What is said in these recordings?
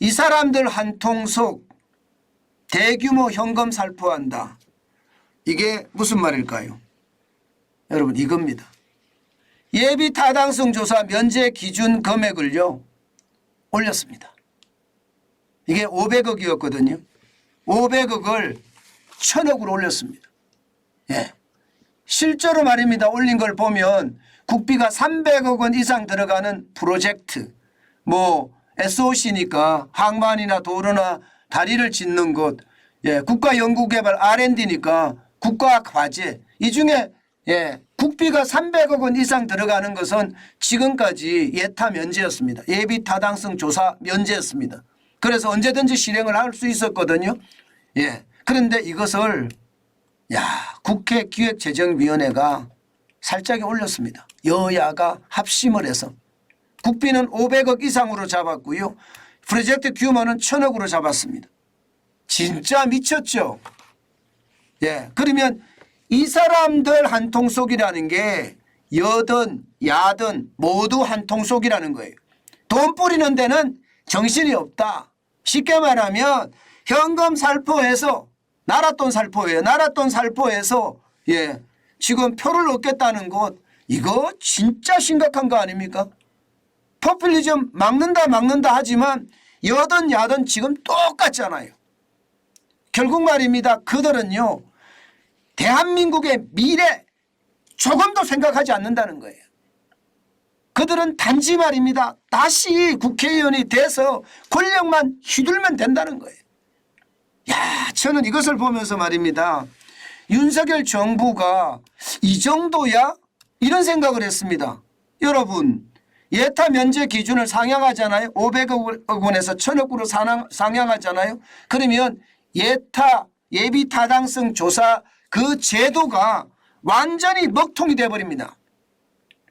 이 사람들 한 통속 대규모 현금 살포한다. 이게 무슨 말일까요? 여러분 이겁니다. 예비 타당성 조사 면제 기준 금액을요 올렸습니다. 이게 500억이었거든요. 500억을 1000억으로 올렸습니다. 예. 실제로 말입니다. 올린 걸 보면 국비가 300억 원 이상 들어가는 프로젝트, 뭐 SOC니까 항만이나 도로나 다리를 짓는 것, 예, 국가연구개발 R&D니까 국가과제, 이 중에 예, 국비가 300억 원 이상 들어가는 것은 지금까지 예타 면제였습니다. 예비 타당성 조사 면제였습니다. 그래서 언제든지 실행을 할 수 있었거든요. 예. 그런데 이것을 국회 기획재정위원회가 살짝 올렸습니다. 여야가 합심을 해서 국비는 500억 이상으로 잡았고요. 프로젝트 규모는 1000억으로 잡았습니다. 진짜 미쳤죠. 예. 그러면 이 사람들 한 통속이라는 게 여든 야든 모두 한 통속이라는 거예요. 돈 뿌리는 데는 정신이 없다. 쉽게 말하면 현금 살포해서 나랏돈 살포해요. 나랏돈 살포해서 예, 지금 표를 얻겠다는 것, 이거 진짜 심각한 거 아닙니까? 포퓰리즘 막는다 하지만 여든 야든 지금 똑같잖아요. 결국 말입니다. 그들은요 대한민국의 미래 조금도 생각하지 않는다는 거예요. 그들은 단지 말입니다. 다시 국회의원이 돼서 권력만 휘둘면 된다는 거예요. 저는 이것을 보면서 말입니다. 윤석열 정부가 이 정도야? 이런 생각을 했습니다. 여러분 예타 면제 기준을 상향하잖아요. 500억 원에서 1000억으로 상향하잖아요. 그러면 예타 예비 타당성 조사 그 제도가 완전히 먹통이 돼버립니다.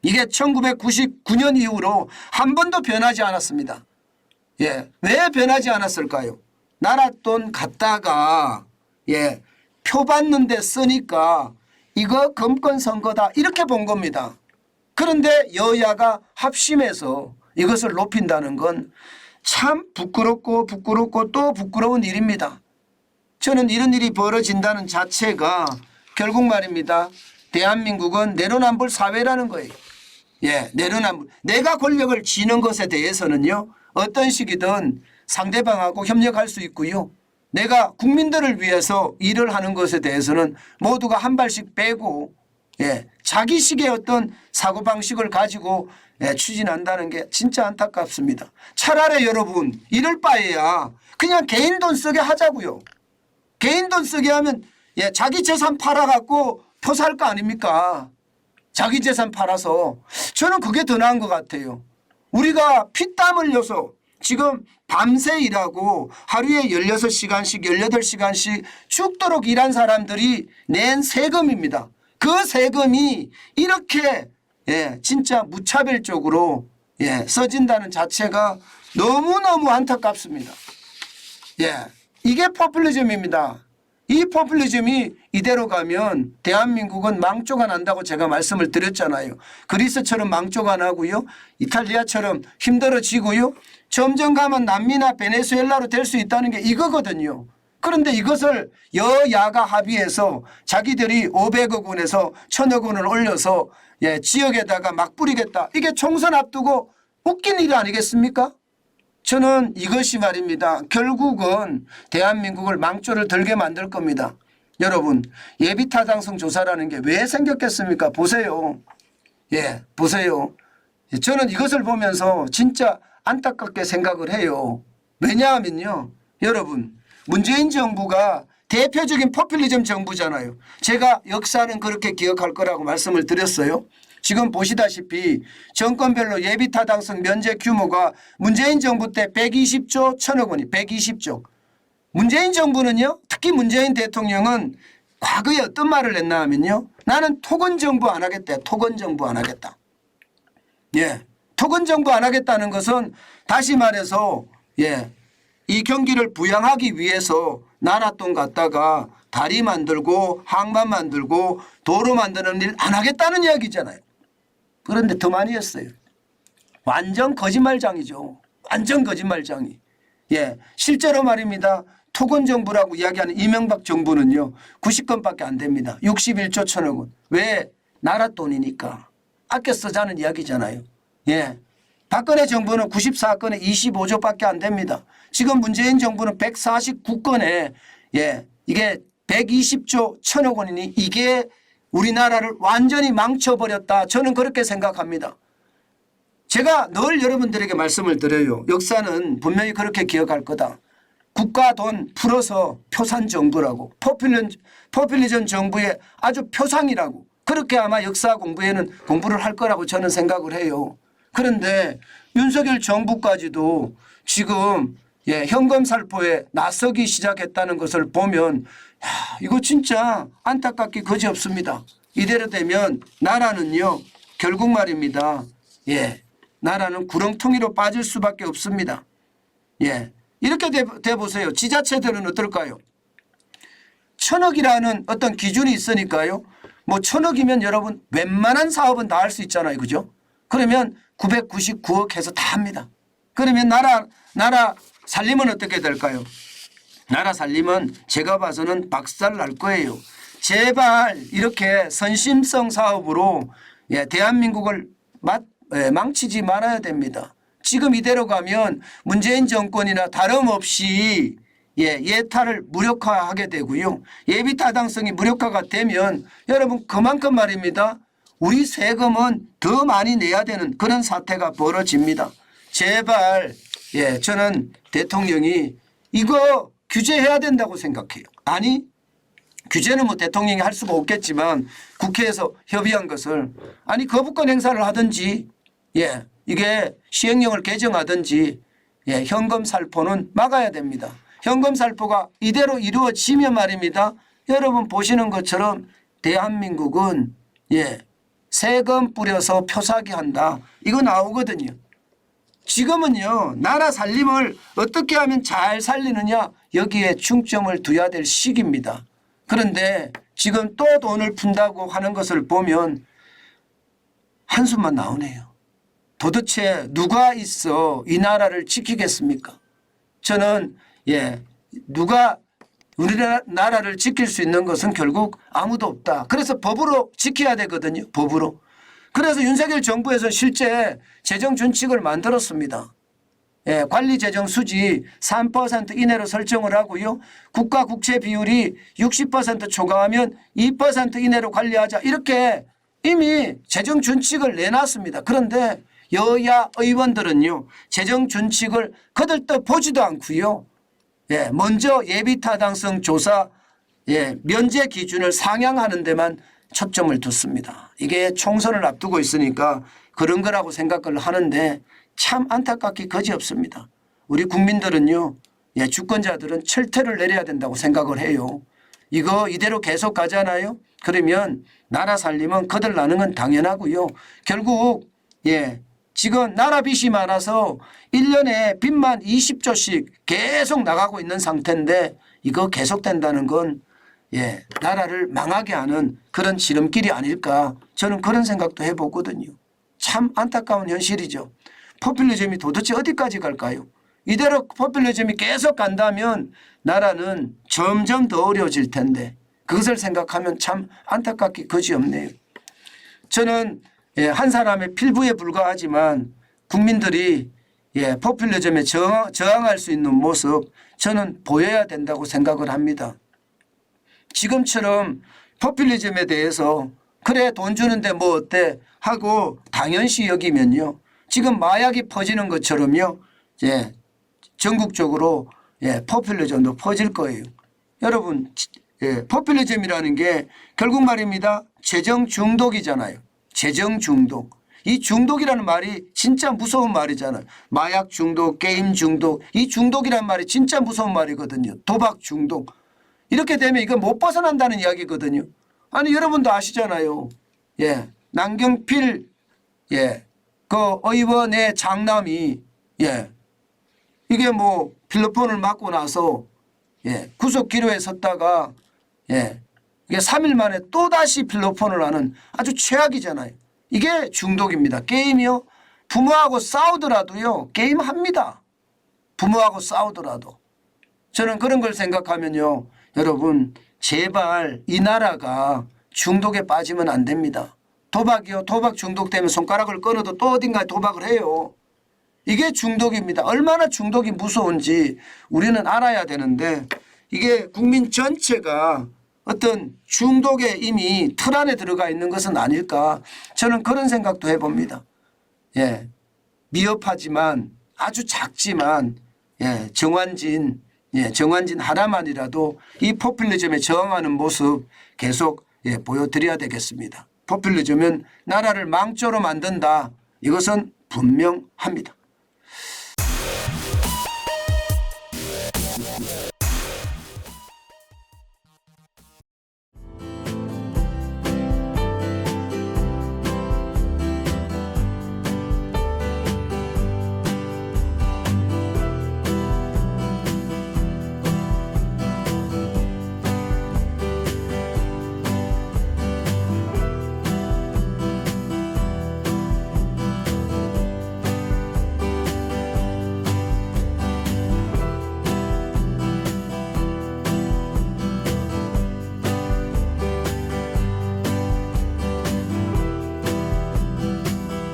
이게 1999년 이후로 한 번도 변하지 않았습니다. 예, 왜 변하지 않았을까요? 나랏돈 갖다가 예, 표 받는 데 쓰니까 이거 검권 선거다 이렇게 본 겁니다. 그런데 여야가 합심해서 이것을 높인다는 건 참 부끄럽고 또 부끄러운 일입니다. 저는 이런 일이 벌어진다는 자체가 결국 말입니다. 대한민국은 내로남불 사회라는 거예요. 예, 내로남불. 내가 권력을 쥐는 것에 대해서는요 어떤 식이든 상대방하고 협력할 수 있고요. 내가 국민들을 위해서 일을 하는 것에 대해서는 모두가 한 발씩 빼고 예, 자기식의 어떤 사고방식을 가지고 예, 추진한다는 게 진짜 안타깝습니다. 차라리 여러분 이럴 바에야 그냥 개인 돈 쓰게 하자고요. 개인 돈 쓰게 하면 예, 자기 재산 팔아갖고 표 살 거 아닙니까? 자기 재산 팔아서 저는 그게 더 나은 것 같아요. 우리가 피땀 흘려서 지금 밤새 일하고 하루에 16시간씩 18시간씩 죽도록 일한 사람들이 낸 세금입니다. 그 세금이 이렇게 예, 진짜 무차별적으로 예, 써진다는 자체가 너무너무 안타깝습니다. 예, 이게 포퓰리즘입니다. 이 포퓰리즘이 이대로 가면 대한민국은 망조가 난다고 제가 말씀을 드렸잖아요. 그리스처럼 망조가 나고요. 이탈리아처럼 힘들어지고요. 점점 가면 남미나 베네수엘라로 될 수 있다는 게 이거거든요. 그런데 이것을 여야가 합의해서 자기들이 500억 원에서 1000억 원을 올려서 예, 지역에다가 막 뿌리겠다. 이게 총선 앞두고 웃긴 일 아니겠습니까? 저는 이것이 말입니다. 결국은 대한민국을 망조를 들게 만들 겁니다. 여러분 예비타당성 조사라는 게 왜 생겼겠습니까? 보세요. 예, 보세요. 저는 이것을 보면서 진짜 안타깝게 생각을 해요. 왜냐하면요. 여러분 문재인 정부가 대표적인 포퓰리즘 정부잖아요. 제가 역사는 그렇게 기억할 거라고 말씀을 드렸어요. 지금 보시다시피 정권별로 예비타당성 면제 규모가 문재인 정부 때 120조 1000억 원이 120조. 문재인 정부는요. 특히 문재인 대통령은 과거에 어떤 말을 했나 하면요. 나는 토건정부 안 하겠다. 토건정부 안 하겠다. 예, 토건정부 안 하겠다는 것은 다시 말해서 예, 이 경기를 부양하기 위해서 나랏돈 갖다가 다리 만들고 항만 만들고 도로 만드는 일 안 하겠다는 이야기잖아요. 그런데 더 많이 했어요. 완전 거짓말장이죠. 완전 거짓말장이. 예, 실제로 말입니다. 토건 정부라고 이야기하는 이명박 정부는요 90건밖에 안 됩니다. 61조 1천억 원. 왜? 나라 돈이니까 아껴 쓰자는 이야기잖아요. 예, 박근혜 정부는 94건에 25조밖에 안 됩니다. 지금 문재인 정부는 149건에 예, 이게 120조 1천억 원이니 이게 우리나라를 완전히 망쳐버렸다. 저는 그렇게 생각합니다. 제가 늘 여러분들에게 말씀을 드려요. 역사는 분명히 그렇게 기억할 거다. 국가 돈 풀어서 표산 정부라고 포퓰리즘 정부의 아주 표상이라고 그렇게 아마 역사 공부를 할 거라고 저는 생각을 해요. 그런데 윤석열 정부까지도 지금 예, 현금 살포에 나서기 시작했다는 것을 보면 야, 이거 진짜 안타깝기 그지없습니다. 이대로 되면 나라는요 결국 말입니다. 예, 나라는 구렁텅이로 빠질 수밖에 없습니다. 예, 이렇게 돼 보세요. 지자체들은 어떨까요? 1,000억이라는 어떤 기준이 있으니까요. 뭐 1,000억이면 여러분 웬만한 사업은 다 할 수 있잖아요. 그죠? 그러면 999억 해서 다 합니다. 그러면 나라 살림은 어떻게 될까요? 나라 살림은 제가 봐서는 박살 날 거예요. 제발 이렇게 선심성 사업으로 예, 대한민국을 망치지 말아야 됩니다. 지금 이대로 가면 문재인 정권이나 다름없이 예, 예타를 무력화하게 되고요. 예비 타당성이 무력화가 되면 여러분 그만큼 말입니다. 우리 세금은 더 많이 내야 되는 그런 사태가 벌어집니다. 제발 예, 저는 대통령이 이거 규제해야 된다고 생각해요. 아니 규제는 뭐 대통령이 할 수가 없겠지만 국회에서 협의한 것을 아니 거부권 행사를 하든지 예, 이게 시행령을 개정하든지 예, 현금 살포는 막아야 됩니다. 현금 살포가 이대로 이루어지면 말입니다. 여러분 보시는 것처럼 대한민국은 예, 세금 뿌려서 표사기 한다. 이거 나오거든요. 지금은요 나라 살림을 어떻게 하면 잘 살리느냐 여기에 중점을 둬야 될 시기입니다. 그런데 지금 또 돈을 푼다고 하는 것을 보면 한숨만 나오네요. 도대체 누가 있어 이 나라를 지키겠습니까? 저는 예, 누가 우리나라를 지킬 수 있는 것은 결국 아무도 없다. 그래서 법으로 지켜야 되거든요. 법으로. 그래서 윤석열 정부에서 실제 재정 준칙을 만들었습니다. 예, 관리 재정 수지 3% 이내로 설정을 하고요. 국가 국채 비율이 60% 초과하면 2% 이내로 관리하자. 이렇게 이미 재정 준칙을 내놨습니다. 그런데 여야 의원들은요. 재정 준칙을 거들떠 보지도 않고요. 예, 먼저 예비 타당성 조사 예, 면제 기준을 상향하는 데만 초점을 뒀습니다. 이게 총선을 앞두고 있으니까 그런 거라고 생각을 하는데 참 안타깝기 그지없습니다. 우리 국민들은요. 예, 주권자들은 철퇴를 내려야 된다고 생각을 해요. 이거 이대로 계속 가잖아요. 그러면 나라 살림은 거들나는 건 당연하고요. 결국 예, 지금 나라 빚이 많아서 1년에 빚만 20조씩 계속 나가고 있는 상태인데 이거 계속된다는 건 예, 나라를 망하게 하는 그런 지름길이 아닐까 저는 그런 생각도 해보거든요. 참 안타까운 현실이죠. 포퓰리즘이 도대체 어디까지 갈까요? 이대로 포퓰리즘이 계속 간다면 나라는 점점 더 어려워질 텐데 그것을 생각하면 참 안타깝기 그지없네요. 저는 예, 한 사람의 필부에 불과하지만 국민들이 예, 포퓰리즘에 저항할 수 있는 모습 저는 보여야 된다고 생각을 합니다. 지금처럼 포퓰리즘에 대해서 그래 돈 주는데 뭐 어때 하고 당연시 여기면요. 지금 마약이 퍼지는 것처럼요. 예, 전국적으로 예, 포퓰리즘도 퍼질 거예요. 여러분 예, 포퓰리즘이라는 게 결국 말입니다. 재정 중독이잖아요. 재정 중독. 이 중독이라는 말이 진짜 무서운 말이잖아요. 마약 중독, 게임 중독. 이 중독이라는 말이 진짜 무서운 말이거든요. 도박 중독. 이렇게 되면 이거 못 벗어난다는 이야기거든요. 아니 여러분도 아시잖아요. 예, 남경필 예, 그 의원의 장남이 예, 이게 뭐 필로폰을 맞고 나서 예, 구속 기로에 섰다가 예, 이게 3일 만에 또다시 필로폰을 하는 아주 최악이잖아요. 이게 중독입니다. 게임이요. 부모하고 싸우더라도요. 게임합니다. 부모하고 싸우더라도. 저는 그런 걸 생각하면요. 여러분 제발 이 나라가 중독에 빠지면 안 됩니다. 도박이요. 도박 중독되면 손가락을 끊어도 또 어딘가에 도박을 해요. 이게 중독입니다. 얼마나 중독이 무서운지 우리는 알아야 되는데 이게 국민 전체가 어떤 중독에 이미 틀 안에 들어가 있는 것은 아닐까. 저는 그런 생각도 해봅니다. 예, 미흡하지만 아주 작지만 정환진 하나만이라도 이 포퓰리즘에 저항하는 모습 계속 보여드려야 되겠습니다. 포퓰리즘은 나라를 망조로 만든다. 이것은 분명합니다.